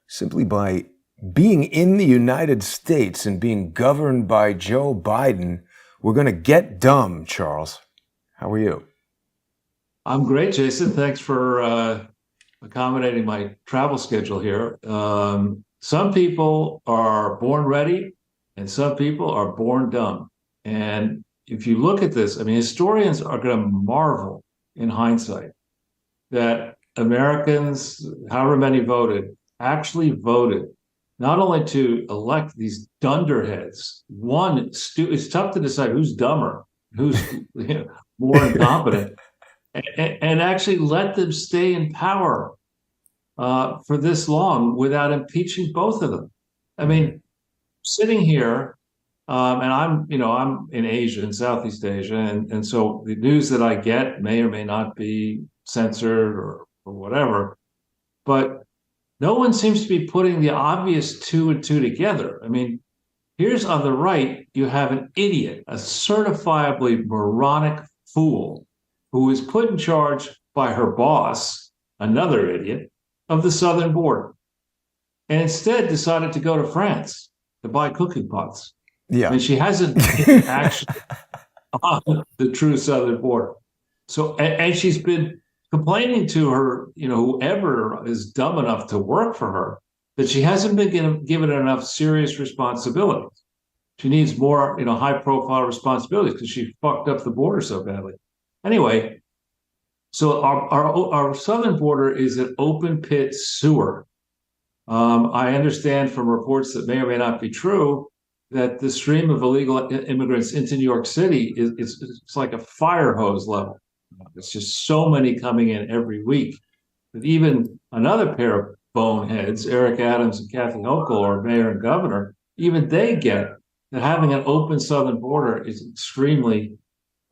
simply by being in the United States and being governed by Joe Biden, we're going to get dumb, Charles. How are you? I'm great, Jason. Thanks for accommodating my travel schedule here. Some people are born ready, and some people are born dumb. And if you look at this, I mean, historians are going to marvel in hindsight that Americans, however many voted, actually voted not only to elect these dunderheads. It's tough to decide who's dumber, who's more incompetent, and actually let them stay in power for this long without impeaching both of them. I mean, sitting here, and I'm in Asia, in Southeast Asia, and so the news that I get may or may not be censored or whatever, but no one seems to be putting the obvious two and two together. I mean, here's on the right, you have an idiot, a certifiably moronic fool who is put in charge by her boss, another idiot, of the southern border, and instead decided to go to France to buy cooking pots. I Yeah. mean, she hasn't been actually on the true southern border. So, and she's been complaining to her, whoever is dumb enough to work for her, that she hasn't been given enough serious responsibilities. She needs more, high profile responsibilities because she fucked up the border so badly. Anyway, so our southern border is an open pit sewer. I understand from reports that may or may not be true that the stream of illegal immigrants into New York City it's like a fire hose level. It's just so many coming in every week that even another pair of boneheads, Eric Adams and Kathy Hochul, our mayor and governor, even they get that having an open southern border is extremely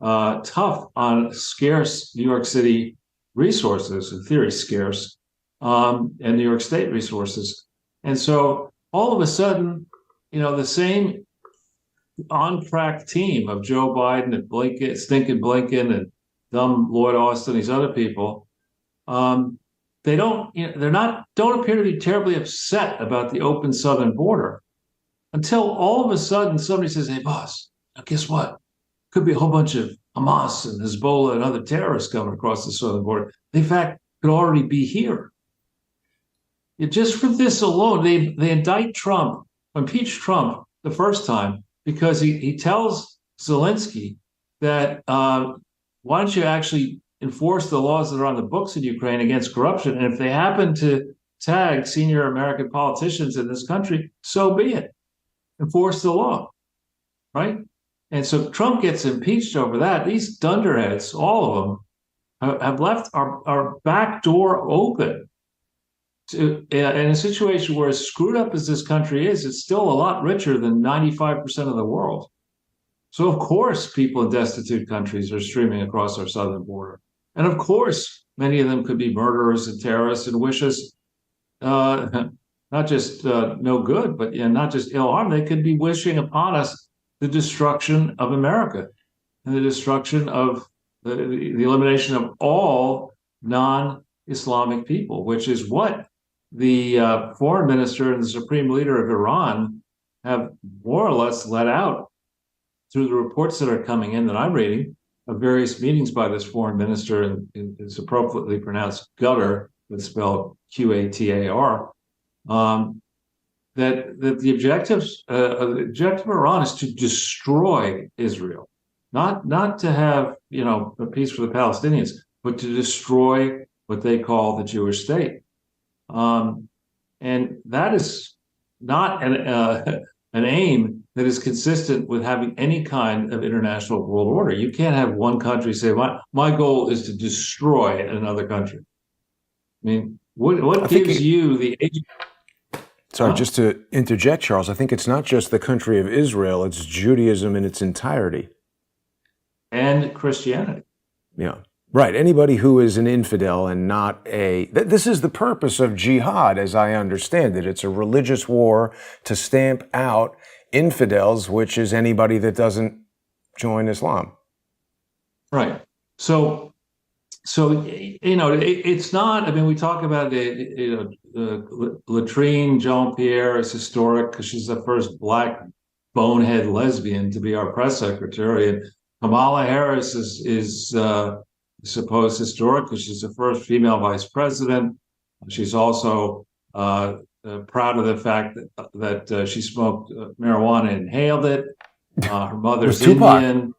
tough on scarce New York City resources, in theory scarce, and New York State resources. And so all of a sudden, the same on crack team of Joe Biden and Blinken, stinking Blinken and dumb Lloyd Austin, these other people, they don't appear to be terribly upset about the open southern border until all of a sudden somebody says, "Hey, boss, now guess what? Could be a whole bunch of Hamas and Hezbollah and other terrorists coming across the southern border. They, in fact, could already be here." Just for this alone, they indict Trump, impeach Trump the first time because he tells Zelensky that why don't you actually enforce the laws that are on the books in Ukraine against corruption? And if they happen to tag senior American politicians in this country, so be it. Enforce the law, right? And so Trump gets impeached over that. These dunderheads, all of them, have left our back door open in a situation where, as screwed up as this country is, it's still a lot richer than 95% of the world. So, of course, people in destitute countries are streaming across our southern border. And of course, many of them could be murderers and terrorists and wish us not just no good, but not just ill harm. They could be wishing upon us the destruction of America and the destruction of the elimination of all non-Islamic people, which is what the foreign minister and the supreme leader of Iran have more or less let out through the reports that are coming in that I'm reading of various meetings by this foreign minister, and it's appropriately pronounced Qatar, but spelled Qatar. That the objective of Iran is to destroy Israel, not to have a peace for the Palestinians, but to destroy what they call the Jewish state. And that is not an aim that is consistent with having any kind of international world order. You can't have one country say, my goal is to destroy another country. I mean, what gives you the age? Sorry, just to interject, Charles, I think it's not just the country of Israel, it's Judaism in its entirety. And Christianity. Yeah. Right. Anybody who is an infidel and not this is the purpose of jihad, as I understand it. It's a religious war to stamp out infidels, which is anybody that doesn't join Islam. Right. So so it's not. I mean, we talk about the Latrine Jean-Pierre is historic because she's the first black bonehead lesbian to be our press secretary, and Kamala Harris is supposed historic because she's the first female vice president. She's also proud of the fact that she smoked marijuana and inhaled it. Her mother's Indian.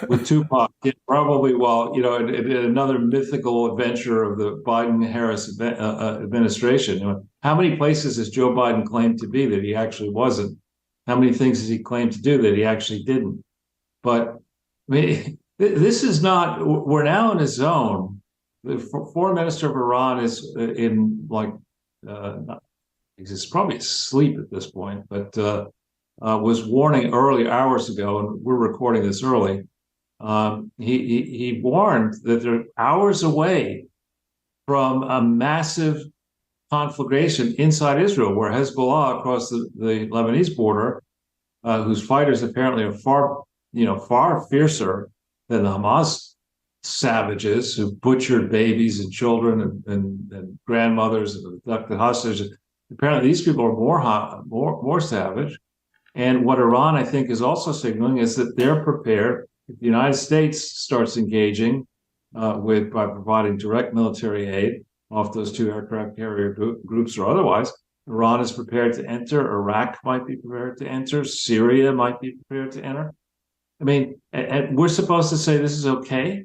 With Tupac, yeah, probably. Well, in another mythical adventure of the Biden-Harris administration. How many places has Joe Biden claimed to be that he actually wasn't? How many things has he claimed to do that he actually didn't? But I mean, this is not. We're now in a zone. The foreign minister of Iran is in he's probably asleep at this point, but was warning early hours ago, and we're recording this early. He warned that they're hours away from a massive conflagration inside Israel, where Hezbollah across the Lebanese border, whose fighters apparently are far fiercer than the Hamas savages who butchered babies and children and grandmothers and abducted hostages. Apparently, these people are more savage. And what Iran, I think, is also signaling is that they're prepared if the United States starts engaging by providing direct military aid off those two aircraft carrier groups or otherwise. Iran is prepared to enter. Iraq might be prepared to enter. Syria might be prepared to enter. I mean, and we're supposed to say this is okay,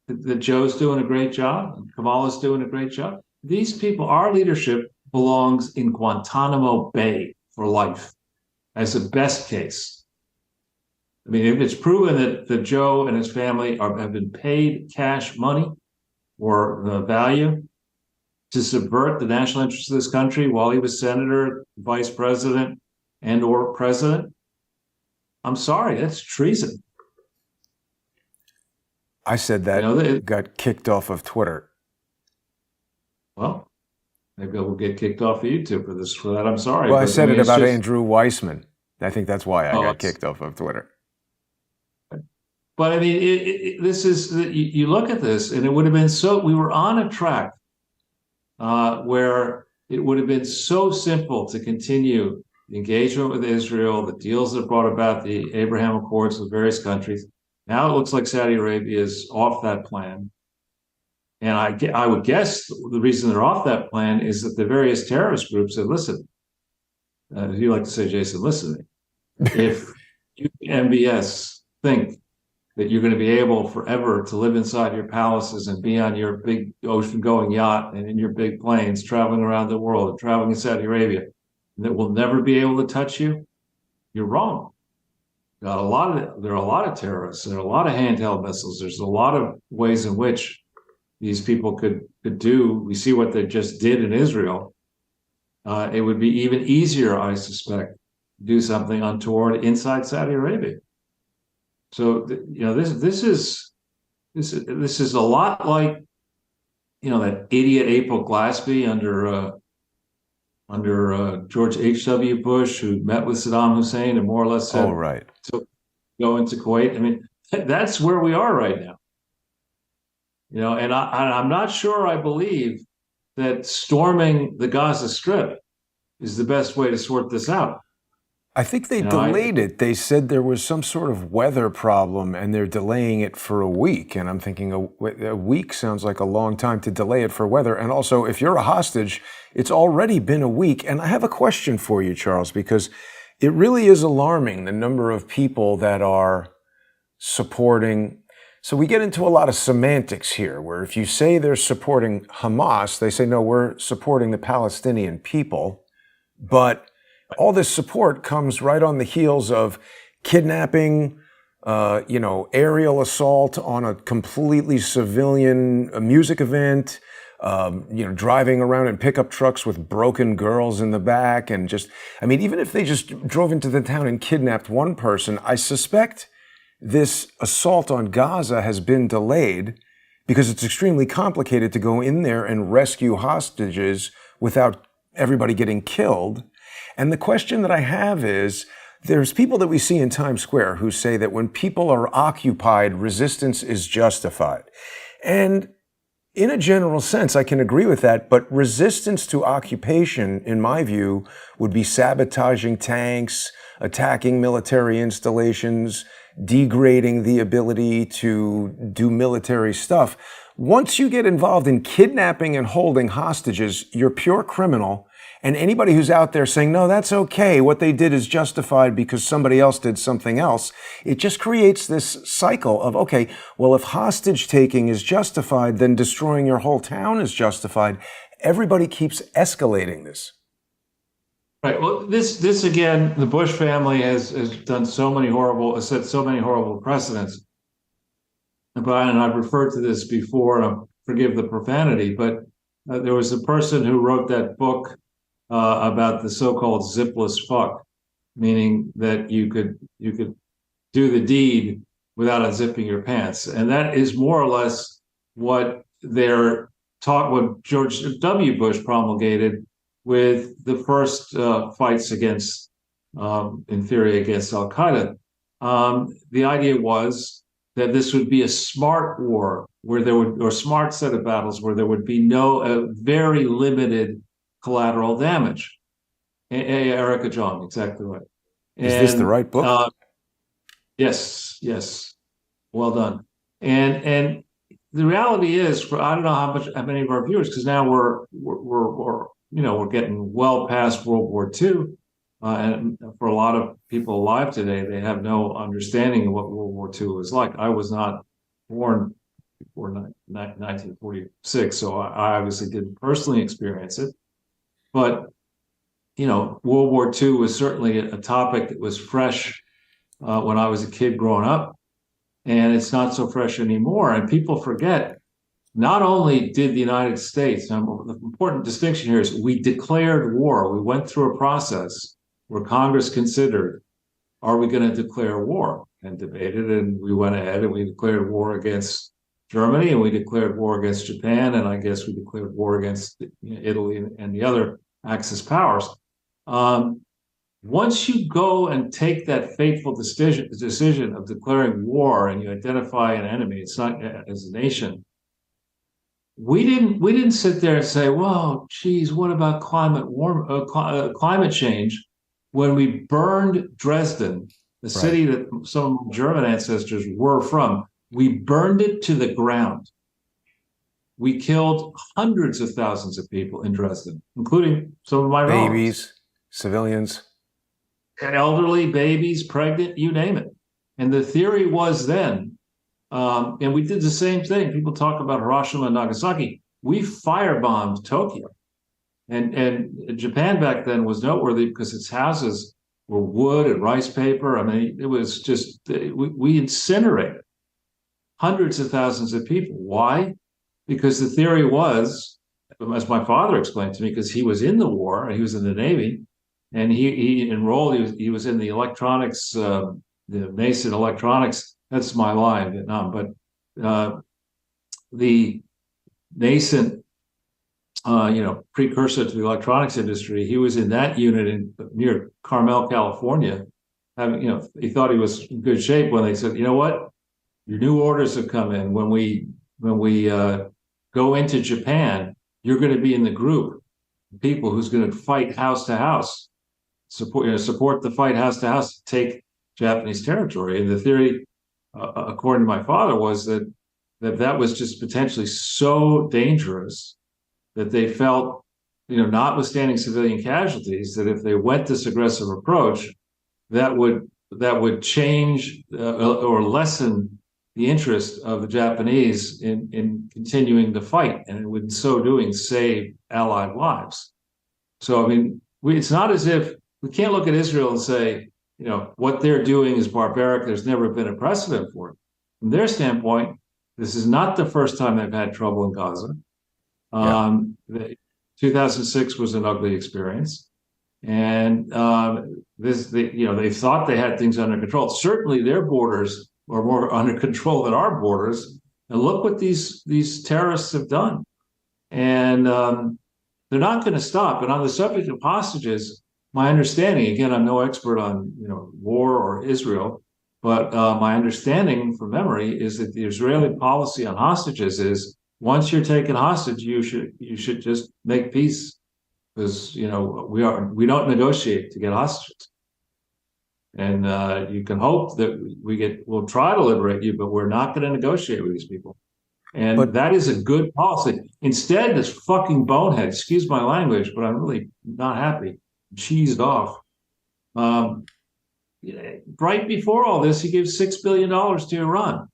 that Joe's doing a great job, and Kamala's doing a great job. These people, our leadership belongs in Guantanamo Bay for life as a best case. I mean, if it's proven that Joe and his family have been paid cash money or value to subvert the national interests of this country while he was senator, vice president, and or president, I'm sorry, that's treason. I said that got kicked off of Twitter. Well, maybe we'll get kicked off of YouTube for that. I'm sorry. Well, I said it about Andrew Weissman. I think that's why I got kicked off of Twitter. But I mean, this is, you look at this, and it would have been we were on a track where it would have been so simple to continue the engagement with Israel, the deals that brought about the Abraham Accords with various countries. Now it looks like Saudi Arabia is off that plan. And I would guess the reason they're off that plan is that the various terrorist groups said, listen, as you like to say, Jason, listen to me. If you, MBS, think that you're going to be able forever to live inside your palaces and be on your big ocean-going yacht and in your big planes traveling around the world and traveling in Saudi Arabia, and that we'll never be able to touch you, you're wrong. There are a lot of terrorists. There are a lot of handheld missiles. There's a lot of ways in which these people could do. We see what they just did in Israel. It would be even easier, I suspect, to do something untoward inside Saudi Arabia. So this is a lot like that idiot April Glaspie under George H.W. Bush, who met with Saddam Hussein and more or less said, right, to go into Kuwait. I mean, that's where we are right now. And I'm not sure I believe that storming the Gaza Strip is the best way to sort this out. I think they delayed it. They said there was some sort of weather problem and they're delaying it for a week. And I'm thinking a week sounds like a long time to delay it for weather. And also, if you're a hostage, it's already been a week. And I have a question for you, Charles, because it really is alarming, the number of people that are supporting. So we get into a lot of semantics here, where if you say they're supporting Hamas, they say, no, we're supporting the Palestinian people. But all this support comes right on the heels of kidnapping, aerial assault on a completely civilian music event, driving around in pickup trucks with broken girls in the back. And even if they just drove into the town and kidnapped one person, I suspect this assault on Gaza has been delayed because it's extremely complicated to go in there and rescue hostages without everybody getting killed. And the question that I have is, there's people that we see in Times Square who say that when people are occupied, resistance is justified. And in a general sense, I can agree with that, but resistance to occupation, in my view, would be sabotaging tanks, attacking military installations, degrading the ability to do military stuff. Once you get involved in kidnapping and holding hostages, you're pure criminal. And anybody who's out there saying, no, that's okay, what they did is justified because somebody else did something else, it just creates this cycle of, okay, well, if hostage taking is justified, then destroying your whole town is justified. Everybody keeps escalating this. Right. Well, this again, the Bush family has done has set so many horrible precedents. And Brian and I've referred to this before, and forgive the profanity, but there was a person who wrote that book about the so-called zipless fuck, meaning that you could do the deed without unzipping your pants, and that is more or less what what George W. Bush promulgated with the first fights against, in theory, against Al Qaeda. The idea was that this would be a smart war or smart set of battles where there would be very limited collateral damage. Erica Jong, exactly right. Is this the right book? Yes, yes. Well done. And the reality is, I don't know how many of our viewers, because now we're getting well past World War II, and for a lot of people alive today, they have no understanding of what World War II was like. I was not born before 1946, so I obviously didn't personally experience it. But World War II was certainly a topic that was fresh when I was a kid growing up, and it's not so fresh anymore. And people forget, not only did the United States, the important distinction here is we declared war. We went through a process where Congress considered, are we going to declare war? And debated, and we went ahead and we declared war against Germany, and we declared war against Japan, and I guess we declared war against Italy and the other Axis powers. Once you go and take that fateful decision of declaring war and you identify an enemy, it's not as a nation. We didn't sit there and say, "Well, geez, what about climate change?" When we burned Dresden, the city that some German ancestors were from, we burned it to the ground. We killed hundreds of thousands of people in Dresden, including some of my babies, civilians, elderly, babies, pregnant, you name it. And the theory was then, and we did the same thing. People talk about Hiroshima and Nagasaki. We firebombed Tokyo. And Japan back then was noteworthy because its houses were wood and rice paper. I mean, it was just, we incinerated hundreds of thousands of people. Why? Because the theory was, as my father explained to me, because he was in the war and he was in the Navy, and he enrolled, he was in the electronics, the nascent electronics. That's my line, Vietnam. But the nascent, precursor to the electronics industry, he was in that unit near Carmel, California. He thought he was in good shape when they said, you know what, your new orders have come in. When we go into Japan, you're going to be in the group of people who's going to fight house to house, support the fight house to house to take Japanese territory. And the theory, according to my father, was that was just potentially so dangerous that they felt, notwithstanding civilian casualties, that if they went this aggressive approach, that would change or lessen the interest of the Japanese in continuing the fight, and it would, in so doing, save Allied lives. So, I mean, it's not as if we can't look at Israel and say, what they're doing is barbaric. There's never been a precedent for it. From their standpoint, this is not the first time they've had trouble in Gaza. 2006 was an ugly experience, and they thought they had things under control. Certainly, their borders are more under control than our borders. And look what these terrorists have done, and they're not going to stop. And on the subject of hostages, my understanding, again, I'm no expert on war or Israel, But my understanding from memory is that the Israeli policy on hostages is once you're taken hostage, you should just make peace because we don't negotiate to get hostages, and you can hope that we'll try to liberate you, but we're not going to negotiate with these people. And But that is a good policy. Instead, this fucking bonehead, excuse my language, but I'm really not happy, cheesed off. Um, right before all this, he gave $6 billion to Iran.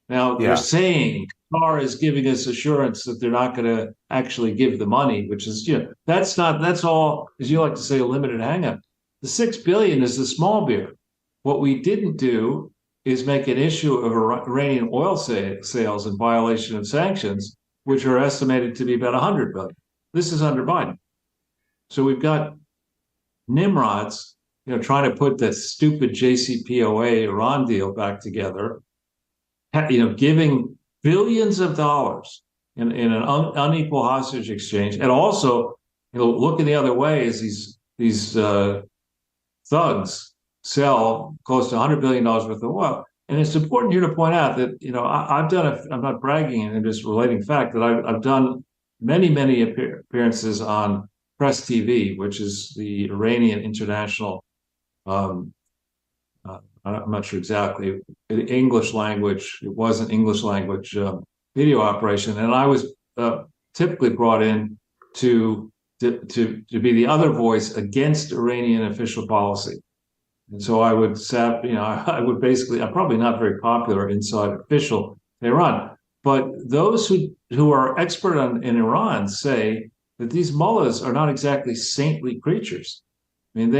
Now they're yeah, saying Qatar is giving us assurance that they're not going to actually give the money, which is, that's all, as you like to say, a limited hangup. The 6 billion is the small beer. What we didn't do is make an issue of Iranian oil sales in violation of sanctions, which are estimated to be about 100 billion. This is under Biden. So we've got Nimrods, trying to put that stupid JCPOA Iran deal back together, giving billions of dollars in an unequal hostage exchange, and also, looking the other way as these thugs sell close to $100 billion worth of oil. And it's important here to point out that, I've done, I'm not bragging and just relating fact, that I've done many appearances on Press TV, which is the Iranian international, I'm not sure exactly, English language, it was an English language video operation. And I was typically brought in to be the other voice against Iranian official policy. And so I would basically, I'm probably not very popular inside official Iran, but those who are expert in Iran say that these mullahs are not exactly saintly creatures. I mean,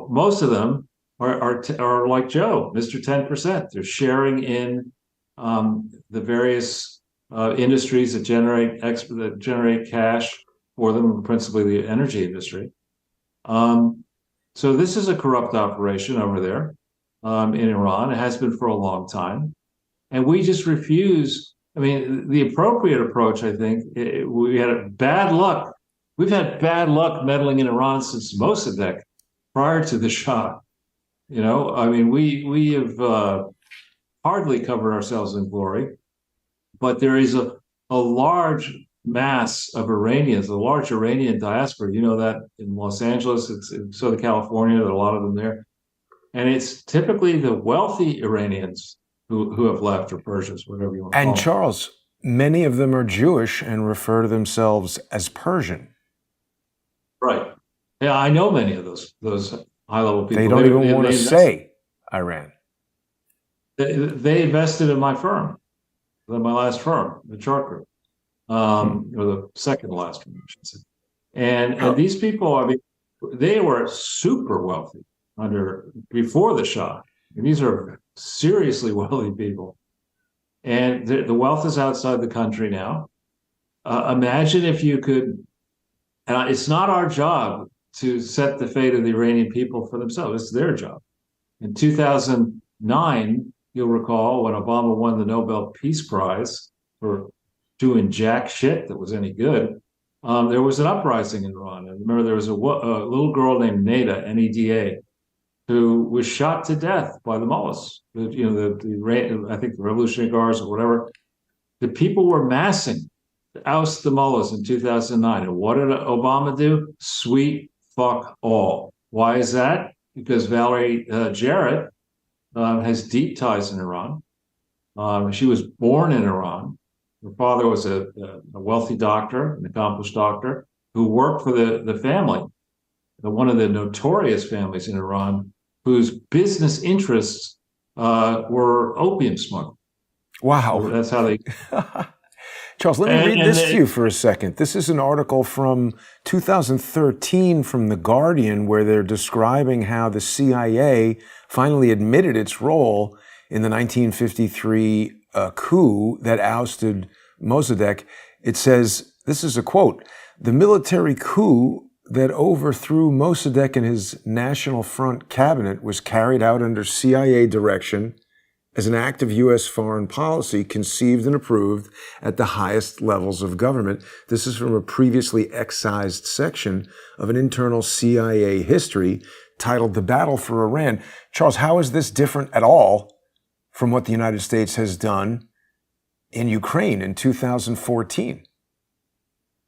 most of them are like Joe, Mr. 10%. They're sharing in the various industries that generate cash for them, principally the energy industry. So this is a corrupt operation over there in Iran. It has been for a long time. And we just refuse. I mean, the appropriate approach, I think, we had bad luck. We've had bad luck meddling in Iran since Mossadegh, prior to the Shah. I mean, we have hardly covered ourselves in glory, but there is a large mass of Iranians, a large Iranian diaspora. You know that in Los Angeles, it's in Southern California, there are a lot of them there. And it's typically the wealthy Iranians who have left, or Persians, whatever you want to call and them. Charles, many of them are Jewish and refer to themselves as Persian. Right. Yeah, I know many of those high-level people. They don't even want to say Iran. They invested in my firm, my last firm, the Chart Group, or the second last one, I should say. And these people, I mean, they were super wealthy before the Shah. And these are seriously wealthy people. And the wealth is outside the country now. Imagine if you could, and it's not our job to set the fate of the Iranian people for themselves. It's their job. In 2009, you'll recall, when Obama won the Nobel Peace Prize for doing jack shit that was any good, there was an uprising in Iran. And remember, there was a little girl named Neda, Neda, who was shot to death by the mullahs. I think the Revolutionary Guards or whatever. The people were massing to oust the mullahs in 2009. And what did Obama do? Sweet fuck all. Why is that? Because Valerie Jarrett has deep ties in Iran. She was born in Iran. Her father was a wealthy doctor, an accomplished doctor, who worked for the family, one of the notorious families in Iran, whose business interests were opium smuggling. Wow. So that's how they... Charles, let me read this to you for a second. This is an article from 2013 from The Guardian, where they're describing how the CIA finally admitted its role in the 1953 coup that ousted Mossadegh. It says, this is a quote, "The military coup that overthrew Mossadegh and his National Front cabinet was carried out under CIA direction as an act of U.S. foreign policy conceived and approved at the highest levels of government." This is from a previously excised section of an internal CIA history titled The Battle for Iran. Charles, how is this different at all from what the United States has done in Ukraine in 2014?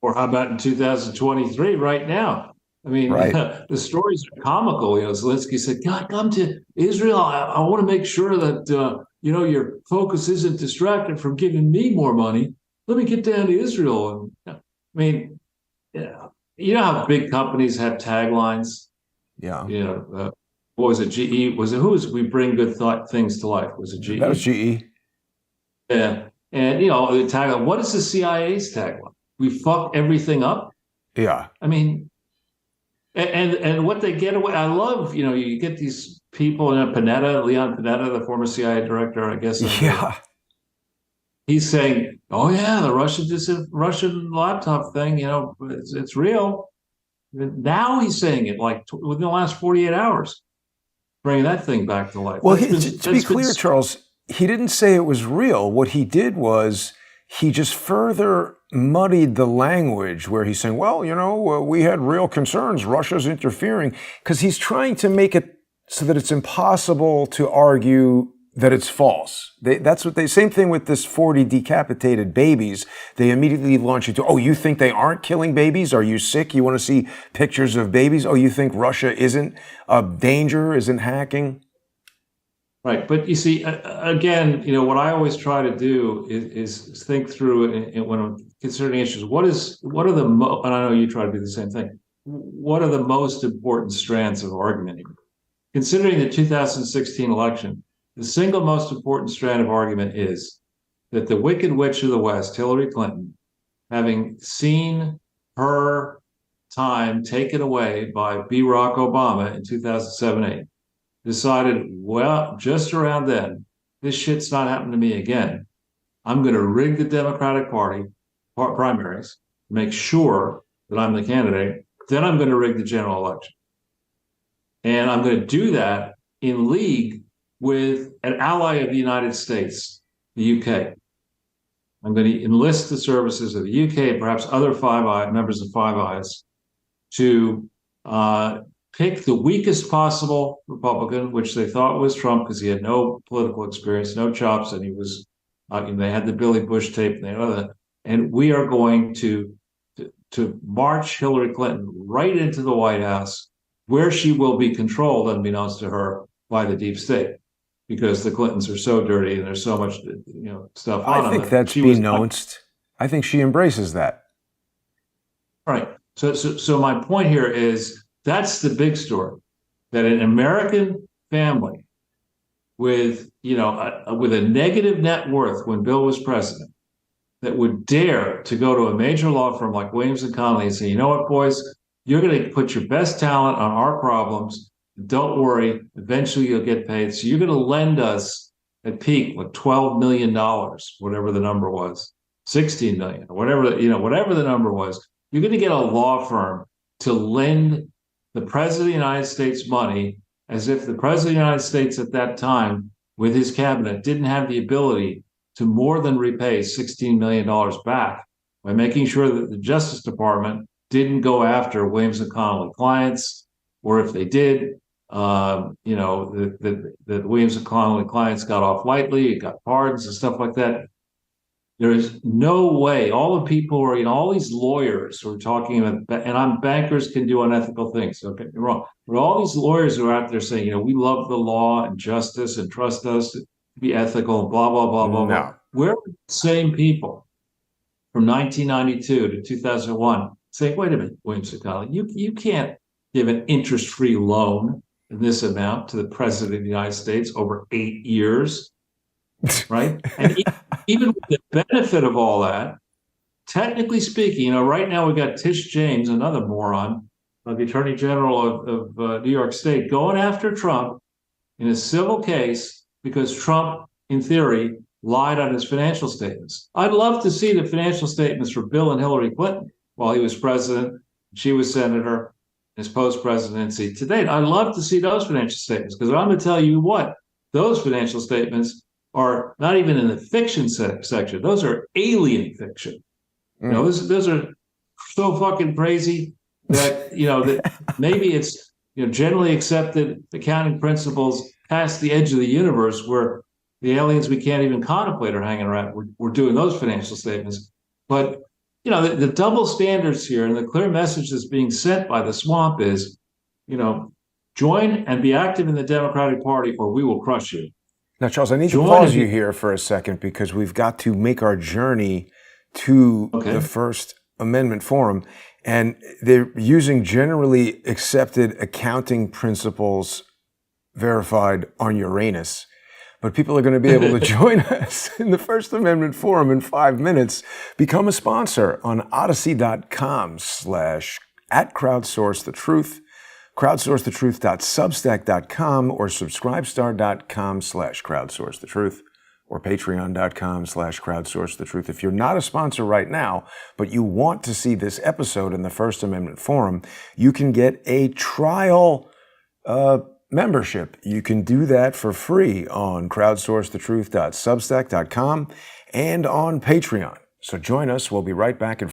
Or how about in 2023, right now? I mean, Right. the stories are comical. Zelensky said, "God, come to Israel. I want to make sure that your focus isn't distracted from giving me more money. Let me get down to Israel." And I mean, yeah, you know how big companies have taglines. Yeah. What was it? GE was it? Who was we bring good things to life? Was it That was GE? GE. Yeah, and the tagline. What is the CIA's tagline? We fuck everything up. Yeah. I mean, and what they get away. I love, you get these people in Leon Panetta, the former CIA director, I guess. Yeah. He's saying, "Oh yeah, the Russian laptop thing. It's real." Now he's saying it like within the last 48 hours, bringing that thing back to life. Well, to be clear, Charles, he didn't say it was real. What he did was he just further muddied the language where he's saying, well, we had real concerns. Russia's interfering, because he's trying to make it so that it's impossible to argue that it's false. Same thing with this 40 decapitated babies. They immediately launch into, oh, you think they aren't killing babies? Are you sick? You want to see pictures of babies? Oh, you think Russia isn't a danger, isn't hacking? Right. But you see, again, what I always try to do is think through when I'm considering issues. And I know you try to do the same thing. What are the most important strands of argument here? Considering the 2016 election, the single most important strand of argument is that the Wicked Witch of the West, Hillary Clinton, having seen her time taken away by Barack Obama in 2007-8, decided, well, just around then, this shit's not happening to me again. I'm going to rig the Democratic Party primaries, make sure that I'm the candidate. Then I'm going to rig the general election. And I'm going to do that in league with an ally of the United States, the UK. I'm going to enlist the services of the UK, perhaps other members of Five Eyes, to pick the weakest possible Republican, which they thought was Trump because he had no political experience, no chops, and he was. They had the Billy Bush tape, and they had other. And we are going to march Hillary Clinton right into the White House, where she will be controlled, unbeknownst to her, by the deep state, because the Clintons are so dirty and there's so much, stuff on them. I think that's beknownst. I think she embraces that. Right. So my point here is that's the big story, that an American family with a negative net worth when Bill was president, that would dare to go to a major law firm like Williams and Connolly and say, you know what, boys, you're going to put your best talent on our problems. Don't worry, eventually you'll get paid. So you're going to lend us at peak like $12 million, whatever the number was, 16 million, or whatever the number was. You're going to get a law firm to lend the president of the United States money as if the president of the United States at that time, with his cabinet, didn't have the ability to more than repay $16 million back by making sure that the Justice Department didn't go after Williams and Connolly clients, or if they did, the Williams and Connolly clients got off lightly, got pardons and stuff like that. There is no way. All the people who are, all these lawyers who are talking about, and bankers can do unethical things. Don't get me wrong, but all these lawyers who are out there saying, we love the law and justice and trust us to be ethical, blah blah blah blah blah. We're the same people from 1992 to 2001 saying, wait a minute, Williams and Connolly, you can't give an interest-free loan in this amount to the president of the United States over 8 years. Right? And even with the benefit of all that, technically speaking, right now we got Tish James, another moron, the Attorney General of New York State, going after Trump in a civil case because Trump, in theory, lied on his financial statements. I'd love to see the financial statements for Bill and Hillary Clinton while he was president, she was senator, his post-presidency to date. I'd love to see those financial statements, because I'm going to tell you what, those financial statements are not even in the fiction section. Those are alien fiction. Those are so fucking crazy that that maybe it's generally accepted accounting principles past the edge of the universe where the aliens we can't even contemplate are hanging around. We're doing those financial statements. But, the double standards here and the clear message that's being sent by the swamp is, join and be active in the Democratic Party or we will crush you. Now, Charles, I need to pause you here for a second because we've got to make our journey to the First Amendment Forum. And they're using generally accepted accounting principles verified on Uranus. But people are going to be able to join us in the First Amendment Forum in 5 minutes. Become a sponsor on odyssey.com/@crowdsourcethetruth, crowdsourcethetruth.substack.com, or subscribestar.com/crowdsourcethetruth, or patreon.com/crowdsourcethetruth. If you're not a sponsor right now, but you want to see this episode in the First Amendment Forum, you can get a trial membership. You can do that for free on crowdsourcethetruth.substack.com and on Patreon. So join us. We'll be right back in